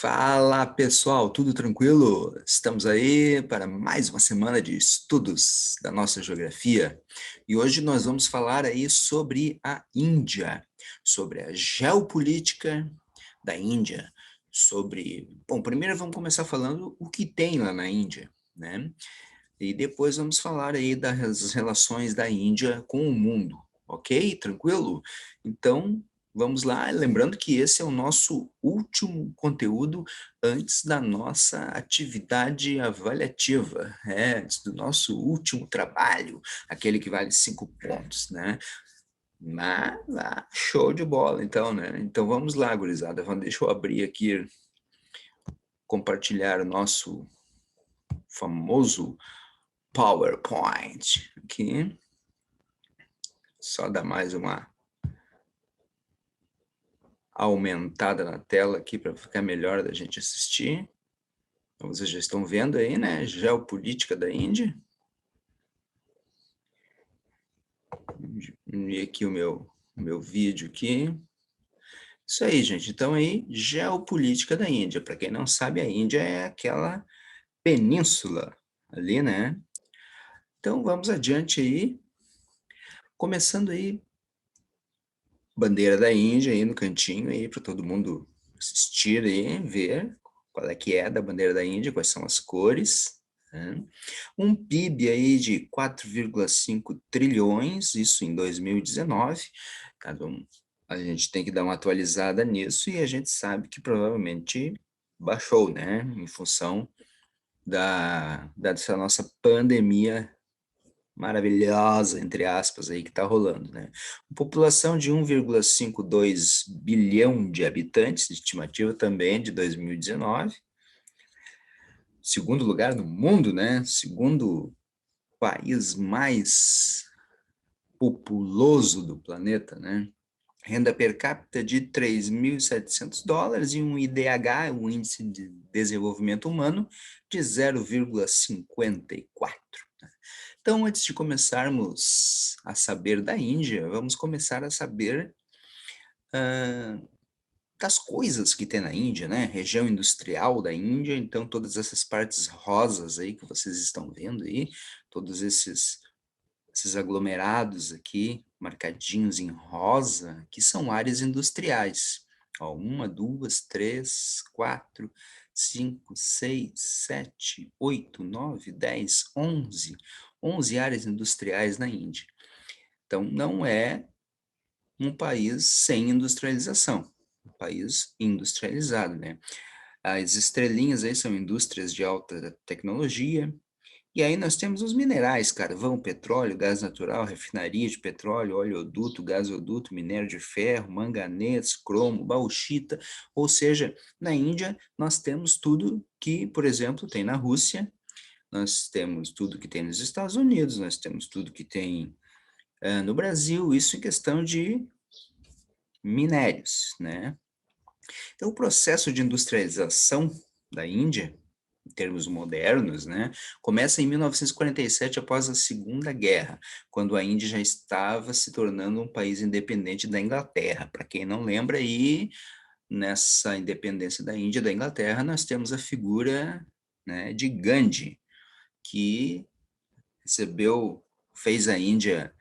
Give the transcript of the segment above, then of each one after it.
Fala pessoal, tudo tranquilo? Estamos aí para mais uma semana de estudos da nossa geografia e hoje nós vamos falar aí sobre a Índia, sobre a geopolítica da Índia, bom, primeiro vamos começar falando o que tem lá na Índia, né? E depois vamos falar aí das relações da Índia com o mundo, ok? Tranquilo? Então, vamos lá. Lembrando que esse é o nosso último conteúdo antes da nossa atividade avaliativa, antes do nosso último trabalho, aquele que vale 5 pontos, né? Show de bola, então, né? Então, vamos lá, gurizada. Deixa eu abrir aqui, compartilhar o nosso famoso PowerPoint aqui, só dar mais uma aumentada na tela aqui para ficar melhor da gente assistir. Então, vocês já estão vendo aí, né? Geopolítica da Índia. E aqui o meu vídeo aqui. Isso aí, gente. Então aí, geopolítica da Índia. Para quem não sabe, a Índia é aquela península ali, né? Então vamos adiante aí, começando aí bandeira da Índia aí no cantinho aí para todo mundo assistir aí, ver qual é que é da bandeira da Índia, quais são as cores, né? Um PIB aí de 4,5 trilhões, isso em 2019. A gente tem que dar uma atualizada nisso e a gente sabe que provavelmente baixou, né, em função dessa nossa pandemia maravilhosa, entre aspas, aí que está rolando, né? População de 1,52 bilhão de habitantes, estimativa também de 2019. Segundo lugar no mundo, né? Segundo país mais populoso do planeta, né? Renda per capita de 3.700 dólares e um IDH, um Índice de Desenvolvimento Humano, de 0,54. Então, antes de começarmos a saber da Índia, vamos começar a saber das coisas que tem na Índia, né? Região industrial da Índia, então todas essas partes rosas aí que vocês estão vendo aí, todos esses aglomerados aqui, marcadinhos em rosa, que são áreas industriais. Ó, 1, 2, 3, 4, 5, 6, 7, 8, 9, 10, 11 áreas industriais na Índia. Então, não é um país sem industrialização, um país industrializado, né? As estrelinhas aí são indústrias de alta tecnologia, e aí nós temos os minerais, carvão, petróleo, gás natural, refinaria de petróleo, oleoduto, gasoduto, minério de ferro, manganês, cromo, bauxita, ou seja, na Índia nós temos tudo que, por exemplo, tem na Rússia, nós temos tudo que tem nos Estados Unidos, nós temos tudo que tem no Brasil, isso em questão de minérios, né? Então, o processo de industrialização da Índia, em termos modernos, né, começa em 1947, após a Segunda Guerra, quando a Índia já estava se tornando um país independente da Inglaterra. Para quem não lembra, aí, nessa independência da Índia e da Inglaterra, nós temos a figura, né, de Gandhi, que fez a Índia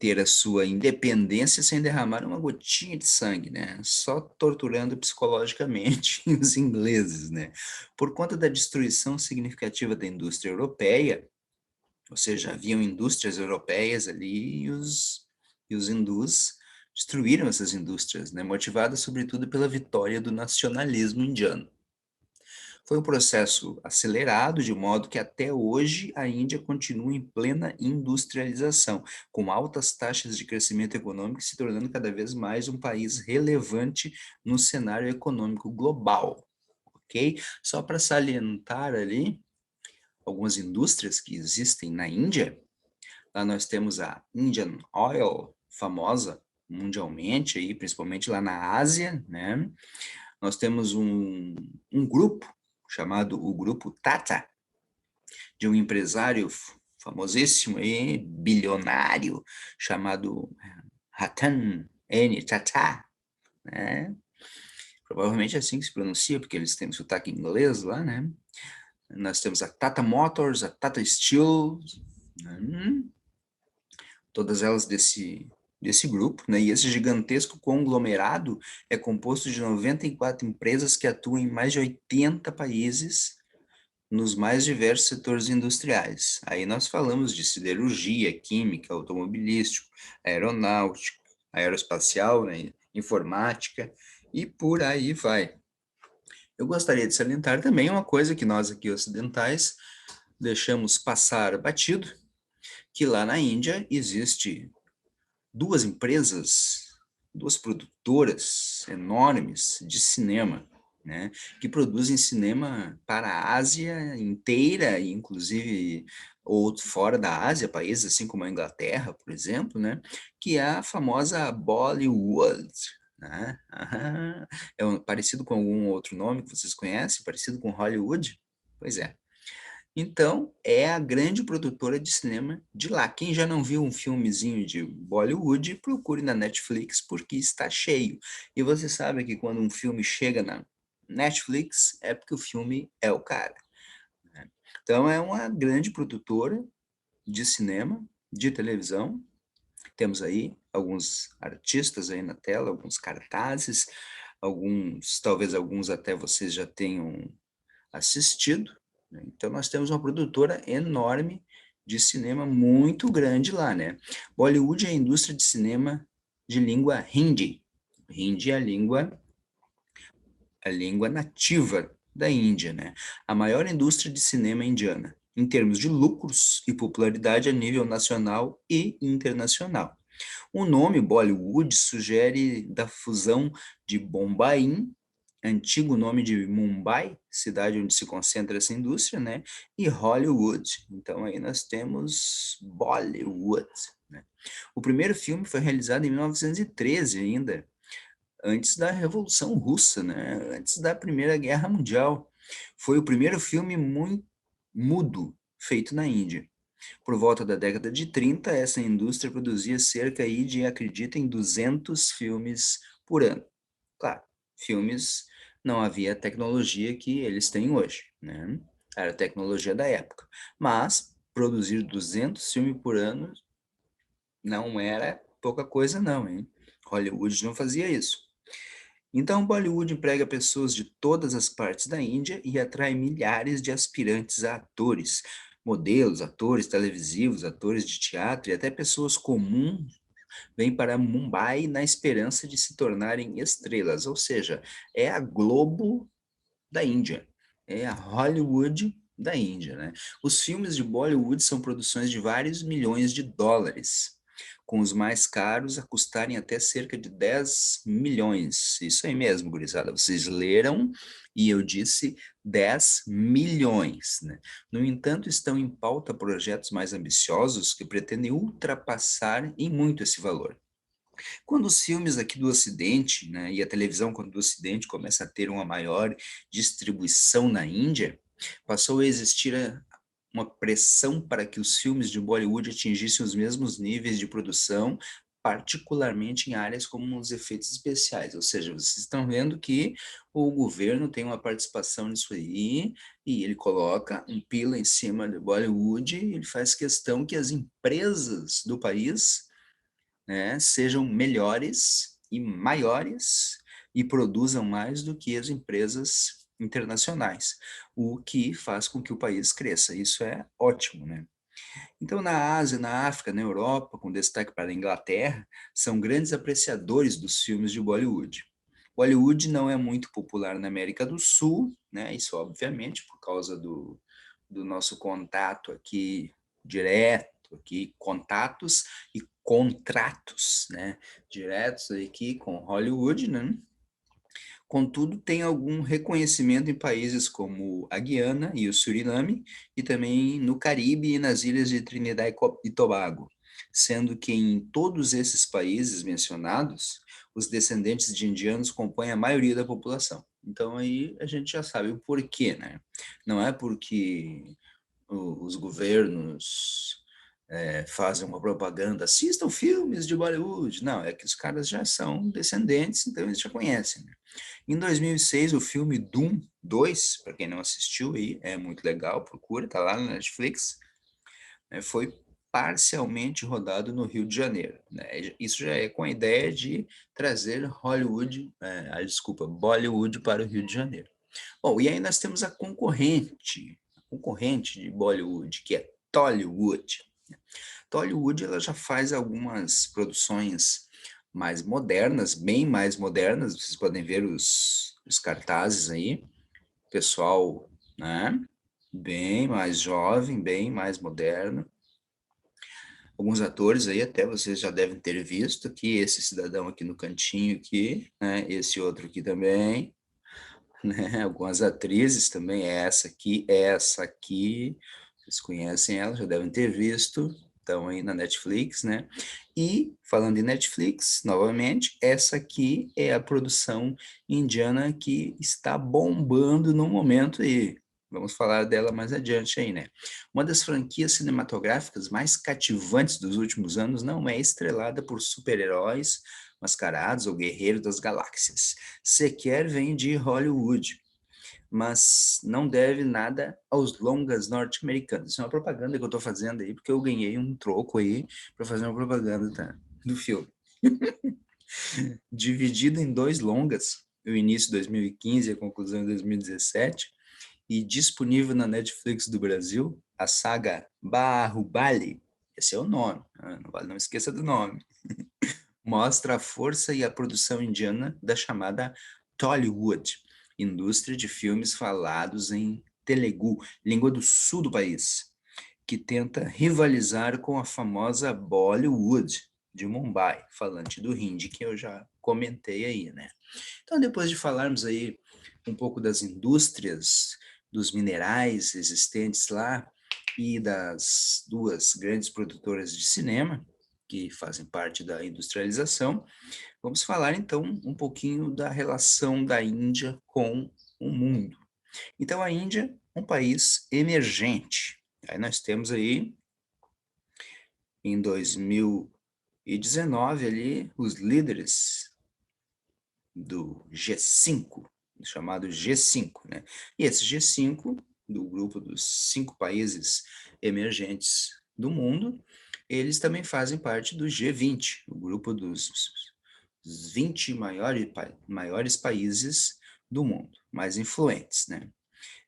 ter a sua independência sem derramar uma gotinha de sangue, né? Só torturando psicologicamente os ingleses, né? Por conta da destruição significativa da indústria europeia, ou seja, haviam indústrias europeias ali e os hindus destruíram essas indústrias, né? Motivadas sobretudo pela vitória do nacionalismo indiano. Foi um processo acelerado, de modo que até hoje a Índia continua em plena industrialização, com altas taxas de crescimento econômico e se tornando cada vez mais um país relevante no cenário econômico global, ok? Só para salientar ali algumas indústrias que existem na Índia, lá nós temos a Indian Oil, famosa mundialmente, aí, principalmente lá na Ásia, né? Nós temos um grupo chamado o Grupo Tata, de um empresário famosíssimo e bilionário, chamado Ratan N. Tata, né? provavelmente é assim que se pronuncia, porque eles têm sotaque inglês lá, né. Nós temos a Tata Motors, a Tata Steel, né, todas elas desse grupo, né, e esse gigantesco conglomerado é composto de 94 empresas que atuam em mais de 80 países, nos mais diversos setores industriais. Aí nós falamos de siderurgia, química, automobilístico, aeronáutico, aeroespacial, né, informática e por aí vai. Eu gostaria de salientar também uma coisa que nós aqui ocidentais deixamos passar batido, que lá na Índia existe duas empresas, duas produtoras enormes de cinema, né, que produzem cinema para a Ásia inteira, e inclusive ou fora da Ásia, países assim como a Inglaterra, por exemplo, né, que é a famosa Bollywood, né. É parecido com algum outro nome que vocês conhecem, parecido com Hollywood? Pois é. Então, é a grande produtora de cinema de lá. Quem já não viu um filmezinho de Bollywood, procure na Netflix, porque está cheio. E você sabe que quando um filme chega na Netflix, é porque o filme é o cara, né. Então é uma grande produtora de cinema, de televisão. Temos aí alguns artistas aí na tela, alguns cartazes, alguns talvez alguns até vocês já tenham assistido, né. Então nós temos uma produtora enorme de cinema muito grande lá, né. Bollywood é a indústria de cinema de língua hindi. Hindi é a língua nativa da Índia, né. A maior indústria de cinema indiana, em termos de lucros e popularidade a nível nacional e internacional. O nome Bollywood sugere da fusão de Bombaim, antigo nome de Mumbai, cidade onde se concentra essa indústria, né, e Hollywood. Então aí nós temos Bollywood, né. O primeiro filme foi realizado em 1913 ainda, antes da Revolução Russa, né, antes da Primeira Guerra Mundial. Foi o primeiro filme mudo feito na Índia. Por volta da década de 30, essa indústria produzia cerca aí de, acreditem, 200 filmes por ano. Claro, filmes não havia a tecnologia que eles têm hoje, né, era a tecnologia da época. Mas produzir 200 filmes por ano não era pouca coisa não, hein. Hollywood não fazia isso. Então Bollywood emprega pessoas de todas as partes da Índia e atrai milhares de aspirantes a atores, modelos, atores televisivos, atores de teatro e até pessoas comuns vêm para Mumbai na esperança de se tornarem estrelas, ou seja, é a Globo da Índia, é a Hollywood da Índia, né. Os filmes de Bollywood são produções de vários milhões de dólares, com os mais caros a custarem até cerca de 10 milhões. Isso aí mesmo, gurizada, vocês leram e eu disse 10 milhões, né. No entanto, estão em pauta projetos mais ambiciosos que pretendem ultrapassar em muito esse valor. Quando os filmes aqui do Ocidente, né, e a televisão quando do Ocidente começa a ter uma maior distribuição na Índia, passou a existir uma pressão para que os filmes de Bollywood atingissem os mesmos níveis de produção, particularmente em áreas como os efeitos especiais. Ou seja, vocês estão vendo que o governo tem uma participação nisso aí, e ele coloca um pila em cima de Bollywood, e ele faz questão que as empresas do país, né, sejam melhores e maiores e produzam mais do que as empresas internacionais, o que faz com que o país cresça. Isso é ótimo, né. Então na Ásia, na África, na Europa, com destaque para a Inglaterra, são grandes apreciadores dos filmes de Bollywood. Bollywood não é muito popular na América do Sul, né, isso obviamente por causa do nosso contato aqui direto aqui, contatos e contratos, né, diretos aqui com Hollywood, né. Contudo, tem algum reconhecimento em países como a Guiana e o Suriname, e também no Caribe e nas ilhas de Trinidad e Tobago, sendo que em todos esses países mencionados, os descendentes de indianos compõem a maioria da população. Então aí a gente já sabe o porquê, né. Não é porque os governos fazem uma propaganda, assistam filmes de Bollywood. Não, é que os caras já são descendentes, então eles já conhecem, né? Em 2006, o filme Doom 2, para quem não assistiu aí, é muito legal, procura, tá lá na Netflix, né, foi parcialmente rodado no Rio de Janeiro, né? Isso já é com a ideia de trazer desculpa, Bollywood para o Rio de Janeiro. Bom, e aí nós temos a concorrente de Bollywood, que é Tollywood. Tollywood, ela já faz algumas produções mais modernas, bem mais modernas, vocês podem ver os cartazes aí, pessoal, né, bem mais jovem, bem mais moderno. Alguns atores aí até vocês já devem ter visto, aqui esse cidadão aqui no cantinho aqui, né, esse outro aqui também, né, algumas atrizes também, essa aqui, vocês conhecem ela, já devem ter visto, estão aí na Netflix, né? E, falando em Netflix, novamente, essa aqui é a produção indiana que está bombando no momento aí. Vamos falar dela mais adiante aí, né? Uma das franquias cinematográficas mais cativantes dos últimos anos não é estrelada por super-heróis mascarados ou guerreiros das galáxias. Sequer vem de Hollywood, mas não deve nada aos longas norte-americanos. Isso é uma propaganda que eu estou fazendo aí, porque eu ganhei um troco aí para fazer uma propaganda, tá, do filme. Dividido em dois longas, o início de 2015 e a conclusão em 2017, e disponível na Netflix do Brasil, a saga Bahubali, esse é o nome, não esqueça do nome, mostra a força e a produção indiana da chamada Tollywood, indústria de filmes falados em Telugu, língua do sul do país, que tenta rivalizar com a famosa Bollywood de Mumbai, falante do Hindi, que eu já comentei aí, né? Então, depois de falarmos aí um pouco das indústrias, dos minerais existentes lá e das duas grandes produtoras de cinema, que fazem parte da industrialização, vamos falar então um pouquinho da relação da Índia com o mundo. Então, a Índia é um país emergente. Aí nós temos aí, em 2019, ali, os líderes do G5, chamado G5, né? E esse G5, do grupo dos 5 países emergentes do mundo, eles também fazem parte do G20, o grupo dos 20 maiores países do mundo, mais influentes, né?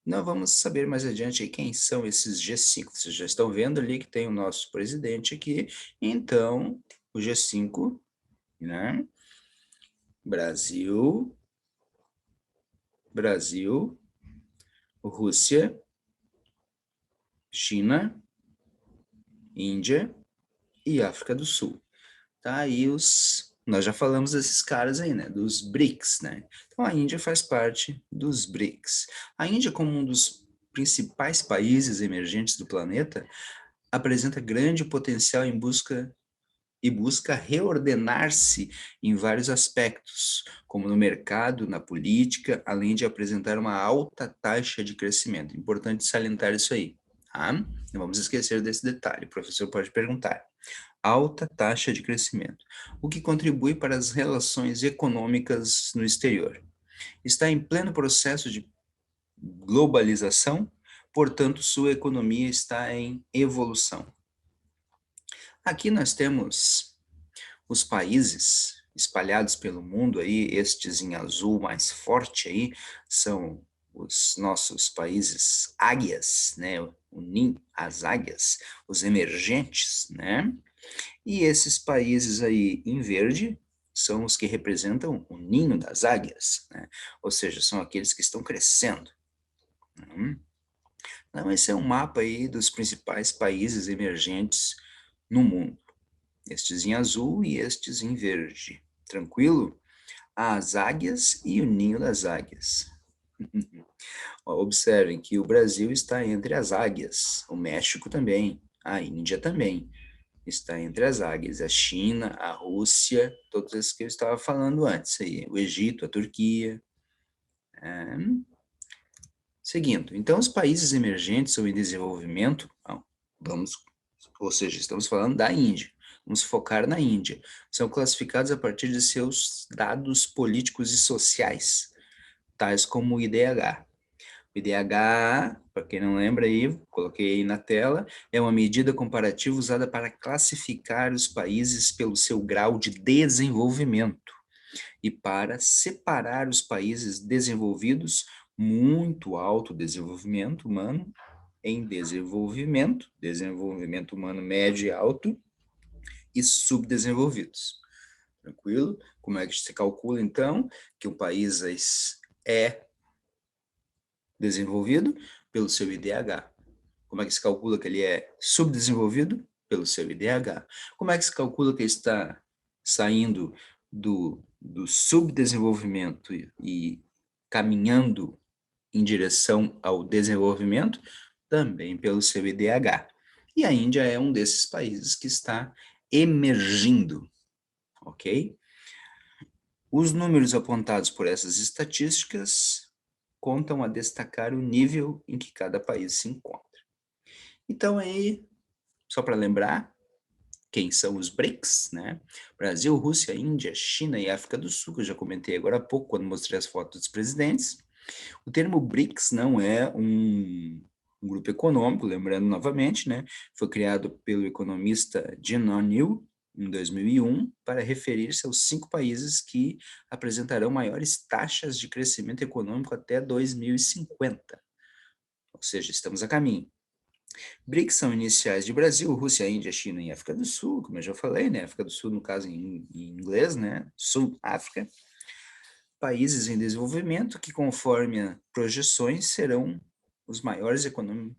Nós vamos saber mais adiante aí quem são esses G5. Vocês já estão vendo ali que tem o nosso presidente aqui, então o G5, né? Brasil, Brasil, Rússia, China, Índia e África do Sul. Tá aí nós já falamos desses caras aí, né, dos BRICS, né? Então a Índia faz parte dos BRICS. A Índia, como um dos principais países emergentes do planeta, apresenta grande potencial busca reordenar-se em vários aspectos, como no mercado, na política, além de apresentar uma alta taxa de crescimento. Importante salientar isso aí, tá? Não vamos esquecer desse detalhe, o professor pode perguntar. Alta taxa de crescimento, o que contribui para as relações econômicas no exterior. Está em pleno processo de globalização, portanto, sua economia está em evolução. Aqui nós temos os países espalhados pelo mundo aí, estes em azul mais forte aí, são os nossos países águias, né, as águias, os emergentes, né, e esses países aí em verde são os que representam o ninho das águias, né, ou seja, são aqueles que estão crescendo. Então, esse é um mapa aí dos principais países emergentes no mundo. Estes em azul e estes em verde. Tranquilo? As águias e o ninho das águias. Observem que o Brasil está entre as águias, o México também, a Índia também está entre as águias, a China, a Rússia, todos esses que eu estava falando antes, aí, o Egito, a Turquia. É. Seguindo, então os países emergentes ou em desenvolvimento, vamos ou seja, estamos falando da Índia. Vamos focar na Índia. São classificados a partir de seus dados políticos e sociais, tais como o IDH. O IDH, para quem não lembra aí, coloquei aí na tela, é uma medida comparativa usada para classificar os países pelo seu grau de desenvolvimento e para separar os países desenvolvidos, muito alto desenvolvimento humano, em desenvolvimento, desenvolvimento humano médio e alto, e subdesenvolvidos. Tranquilo? Como é que se calcula, então, que um país é desenvolvido? Pelo seu IDH. Como é que se calcula que ele é subdesenvolvido? Pelo seu IDH. Como é que se calcula que ele está saindo do subdesenvolvimento e caminhando em direção ao desenvolvimento? Também pelo seu IDH. E a Índia é um desses países que está emergindo, ok? Os números apontados por essas estatísticas contam a destacar o nível em que cada país se encontra. Então aí, só para lembrar, quem são os BRICS, né? Brasil, Rússia, Índia, China e África do Sul, que eu já comentei agora há pouco, quando mostrei as fotos dos presidentes. O termo BRICS não é um grupo econômico, lembrando novamente, né? Foi criado pelo economista Jim O'Neill, em 2001, para referir-se aos 5 países que apresentarão maiores taxas de crescimento econômico até 2050. Ou seja, estamos a caminho. BRICS são iniciais de Brasil, Rússia, Índia, China e África do Sul, como eu já falei, né? África do Sul, no caso, em inglês, né? Sul-África. Países em desenvolvimento que, conforme as projeções, serão os maiores econômicos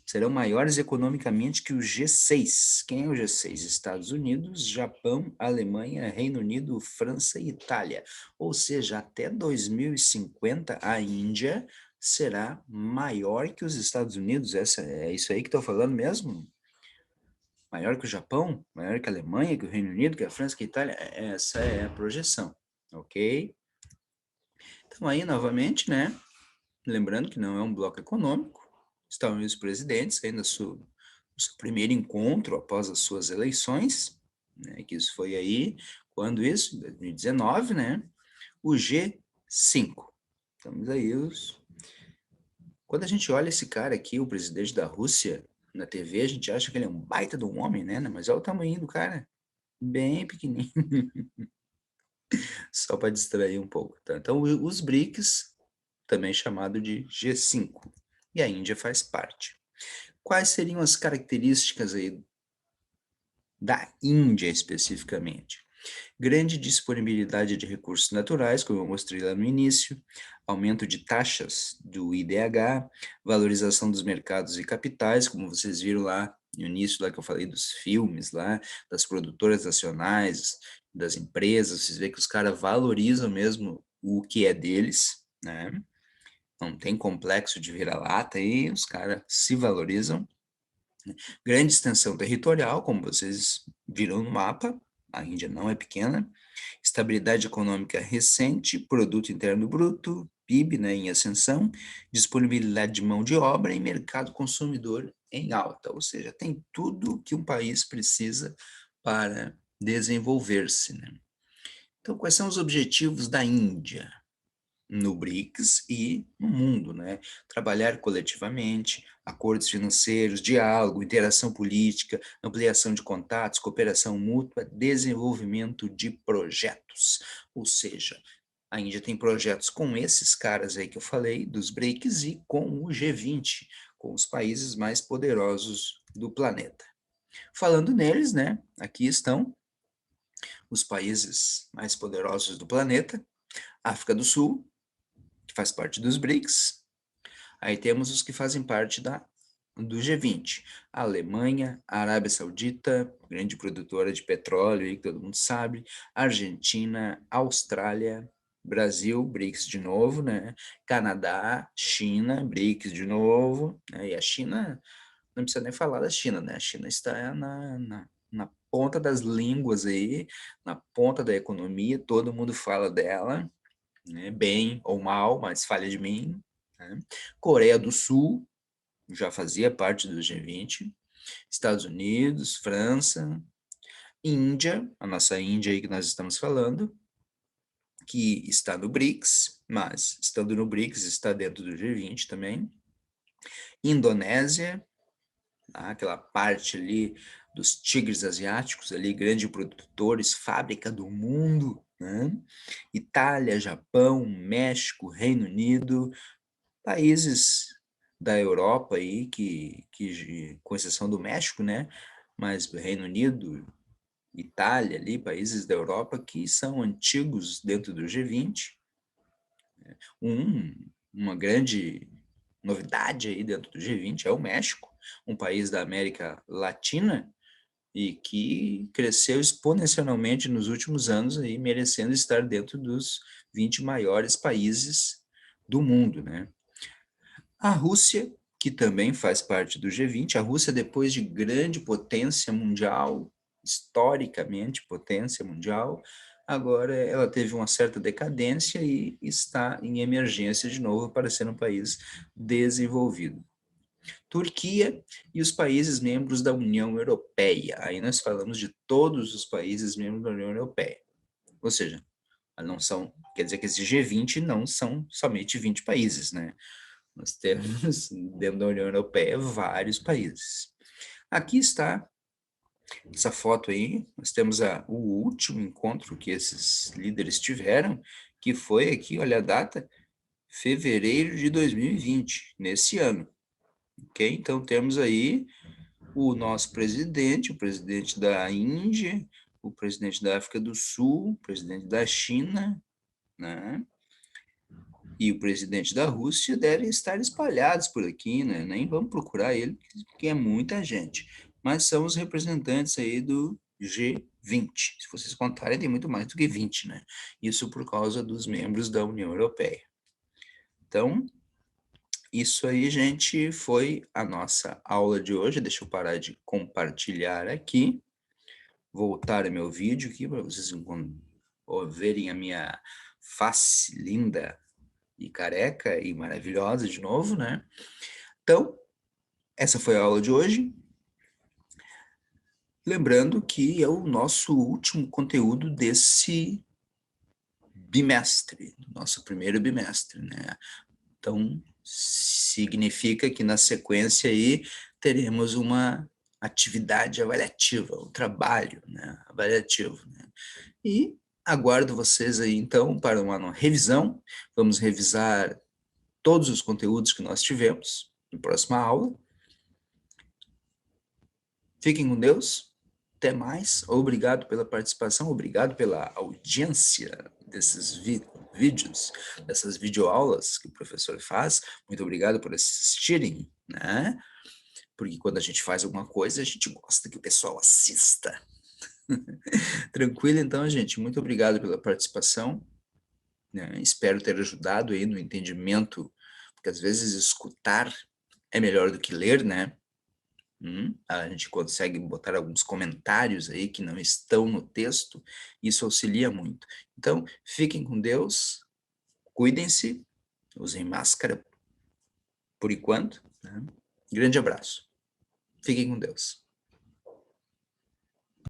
serão maiores economicamente que o G6. Quem é o G6? Estados Unidos, Japão, Alemanha, Reino Unido, França e Itália. Ou seja, até 2050 a Índia será maior que os Estados Unidos. É isso aí que estou falando mesmo? Maior que o Japão? Maior que a Alemanha, que o Reino Unido, que a França, que a Itália? Essa é a projeção, ok? Então aí, novamente, né? Lembrando que não é um bloco econômico, estão aí os presidentes ainda no seu primeiro encontro após as suas eleições, né, que isso foi aí, quando isso? Em 2019, né? O G5. Estamos aí Quando a gente olha esse cara aqui, o presidente da Rússia, na TV, a gente acha que ele é um baita de um homem, né? Mas olha o tamanho do cara, bem pequenininho, só para distrair um pouco, tá? Então, os BRICS, também chamado de G5, e a Índia faz parte. Quais seriam as características aí da Índia especificamente? Grande disponibilidade de recursos naturais, como eu mostrei lá no início, aumento de taxas do IDH, valorização dos mercados e capitais, como vocês viram lá no início, lá que eu falei dos filmes lá, das produtoras nacionais, das empresas, vocês veem que os caras valorizam mesmo o que é deles, né? Não tem complexo de vira-lata aí, os caras se valorizam. Grande extensão territorial, como vocês viram no mapa, a Índia não é pequena. Estabilidade econômica recente, produto interno bruto, PIB, né, em ascensão, disponibilidade de mão de obra e mercado consumidor em alta, ou seja, tem tudo que um país precisa para desenvolver-se, né? Então, quais são os objetivos da Índia no BRICS e no mundo, né? Trabalhar coletivamente, acordos financeiros, diálogo, interação política, ampliação de contatos, cooperação mútua, desenvolvimento de projetos. Ou seja, a Índia tem projetos com esses caras aí que eu falei, dos BRICS, e com o G20, com os países mais poderosos do planeta. Falando neles, né? Aqui estão os países mais poderosos do planeta: África do Sul, que faz parte dos BRICS. Aí temos os que fazem parte do G20. A Alemanha, a Arábia Saudita, grande produtora de petróleo, aí, que todo mundo sabe, Argentina, Austrália, Brasil, BRICS de novo, né? Canadá, China, BRICS de novo, né? E a China, não precisa nem falar da China, né? A China está na ponta das línguas aí, na ponta da economia, todo mundo fala dela, né, bem ou mal, mas falha de mim, né? Coreia do Sul já fazia parte do G20, Estados Unidos, França, Índia, a nossa Índia aí que nós estamos falando, que está no BRICS, mas estando no BRICS está dentro do G20 também. Indonésia, tá? Aquela parte ali dos tigres asiáticos, ali, grandes produtores, fábrica do mundo, né? Itália, Japão, México, Reino Unido, países da Europa aí, com exceção do México, né? Mas Reino Unido, Itália ali, países da Europa que são antigos dentro do G20. Uma grande novidade aí dentro do G20 é o México, um país da América Latina e que cresceu exponencialmente nos últimos anos aí, merecendo estar dentro dos 20 maiores países do mundo, né? A Rússia, que também faz parte do G20, a Rússia, depois de grande potência mundial, historicamente potência mundial, agora ela teve uma certa decadência e está em emergência de novo para ser um país desenvolvido. Turquia e os países membros da União Europeia. Aí nós falamos de todos os países membros da União Europeia. Ou seja, não são, quer dizer que esse G20 não são somente 20 países, né? Nós temos, dentro da União Europeia, vários países. Aqui está essa foto aí, nós temos o último encontro que esses líderes tiveram, que foi aqui, olha a data, fevereiro de 2020, nesse ano. Ok? Então temos aí o nosso presidente, o presidente da Índia, o presidente da África do Sul, o presidente da China, né? E o presidente da Rússia devem estar espalhados por aqui, né? Nem vamos procurar ele, porque é muita gente. Mas são os representantes aí do G20. Se vocês contarem, tem muito mais do que 20, né? Isso por causa dos membros da União Europeia. Então, isso aí, gente, foi a nossa aula de hoje. Deixa eu parar de compartilhar aqui. Voltar ao meu vídeo aqui para vocês verem a minha face linda e careca e maravilhosa de novo, né? Então, essa foi a aula de hoje. Lembrando que é o nosso último conteúdo desse bimestre, nosso primeiro bimestre, né? Então, significa que na sequência aí teremos uma atividade avaliativa, um trabalho, né, avaliativo, né? E aguardo vocês aí então para uma revisão. Vamos revisar todos os conteúdos que nós tivemos na próxima aula. Fiquem com Deus. Até mais. Obrigado pela participação, obrigado pela audiência desses vídeos, dessas videoaulas que o professor faz. Muito obrigado por assistirem, né? Porque quando a gente faz alguma coisa, a gente gosta que o pessoal assista. Tranquilo, então, gente. Muito obrigado pela participação, né? Espero ter ajudado aí no entendimento, porque às vezes escutar é melhor do que ler, né? A gente consegue botar alguns comentários aí que não estão no texto, isso auxilia muito. Então, fiquem com Deus, cuidem-se, usem máscara por enquanto, né? Grande abraço. Fiquem com Deus.